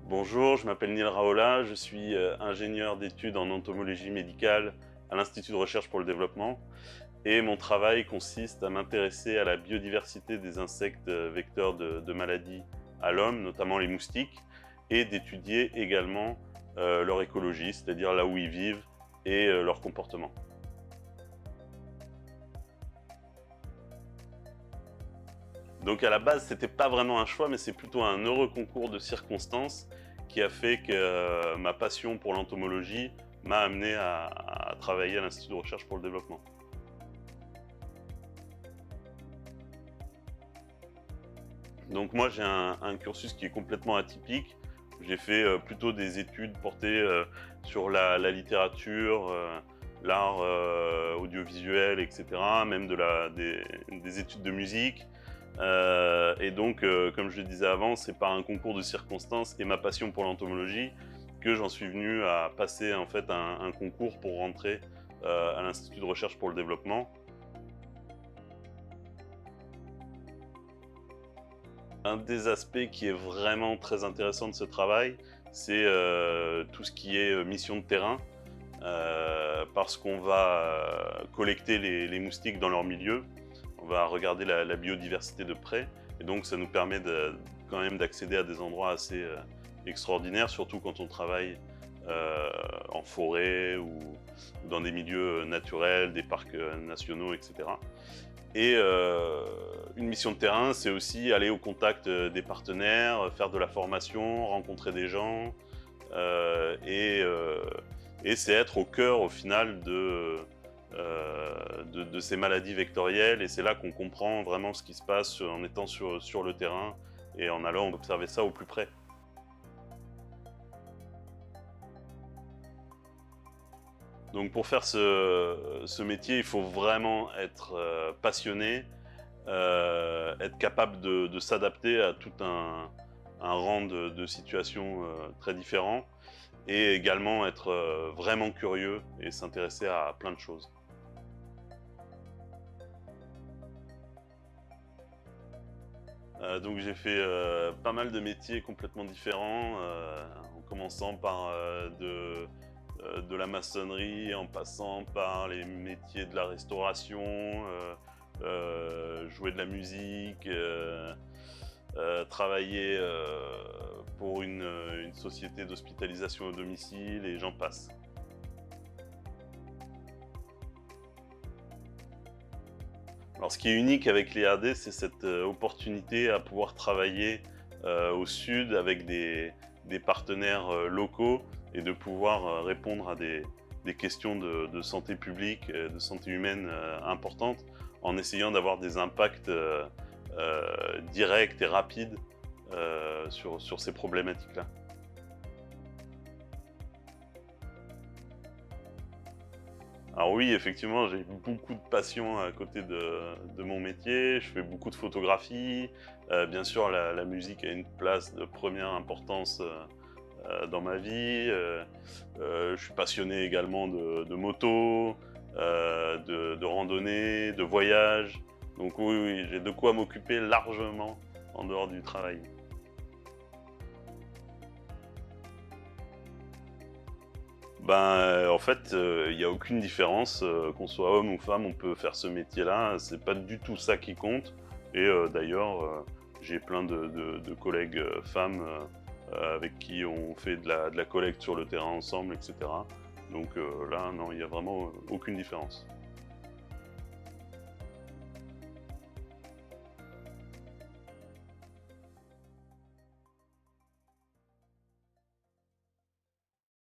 Bonjour, je m'appelle Neil Raola, je suis ingénieur d'études en entomologie médicale à l'Institut de recherche pour le développement et mon travail consiste à m'intéresser à la biodiversité des insectes vecteurs de maladies à l'homme, notamment les moustiques, et d'étudier également leur écologie, c'est-à-dire là où ils vivent et leur comportement. Donc à la base, c'était pas vraiment un choix, mais c'est plutôt un heureux concours de circonstances qui a fait que ma passion pour l'entomologie m'a amené à travailler à l'Institut de recherche pour le développement. Donc moi, j'ai un cursus qui est complètement atypique. J'ai fait plutôt des études portées sur la littérature, l'art audiovisuel, etc., même des études de musique. Et donc, comme je le disais avant, c'est par un concours de circonstances et ma passion pour l'entomologie que j'en suis venu à passer en fait un concours pour rentrer à l'Institut de recherche pour le développement. Un des aspects qui est vraiment très intéressant de ce travail, c'est tout ce qui est mission de terrain, parce qu'on va collecter les moustiques dans leur milieu, on va regarder la biodiversité de près, et donc ça nous permet quand même d'accéder à des endroits assez extraordinaires, surtout quand on travaille en forêt ou dans des milieux naturels, des parcs nationaux, etc. Et une mission de terrain, c'est aussi aller au contact des partenaires, faire de la formation, rencontrer des gens, heu et heu et c'est être au cœur, au final, de ces maladies vectorielles, et c'est là qu'on comprend vraiment ce qui se passe en étant sur le terrain et en allant observer ça au plus près. Donc pour faire ce métier, il faut vraiment être passionné, être capable de s'adapter à tout un rang de situations très différents, et également être vraiment curieux et s'intéresser à plein de choses. Donc j'ai fait pas mal de métiers complètement différents, en commençant par de la maçonnerie, en passant par les métiers de la restauration, jouer de la musique, travailler pour une société d'hospitalisation au domicile, et j'en passe. Alors ce qui est unique avec les RD, c'est cette opportunité à pouvoir travailler au sud avec des partenaires locaux, et de pouvoir répondre à des questions de santé publique, de santé humaine importantes, en essayant d'avoir des impacts directs et rapides sur ces problématiques-là. Alors oui, effectivement, j'ai beaucoup de passion à côté de mon métier. Je fais beaucoup de photographie. Bien sûr, la musique a une place de première importance dans ma vie. Je suis passionné également de moto, de randonnée, de voyage. Donc oui, oui, j'ai de quoi m'occuper largement en dehors du travail. Ben, en fait, il y a aucune différence, qu'on soit homme ou femme, on peut faire ce métier-là. C'est pas du tout ça qui compte, et d'ailleurs, j'ai plein de collègues, femmes, avec qui on fait de la collecte sur le terrain ensemble, et cetera. Donc là, non, il y a vraiment aucune différence.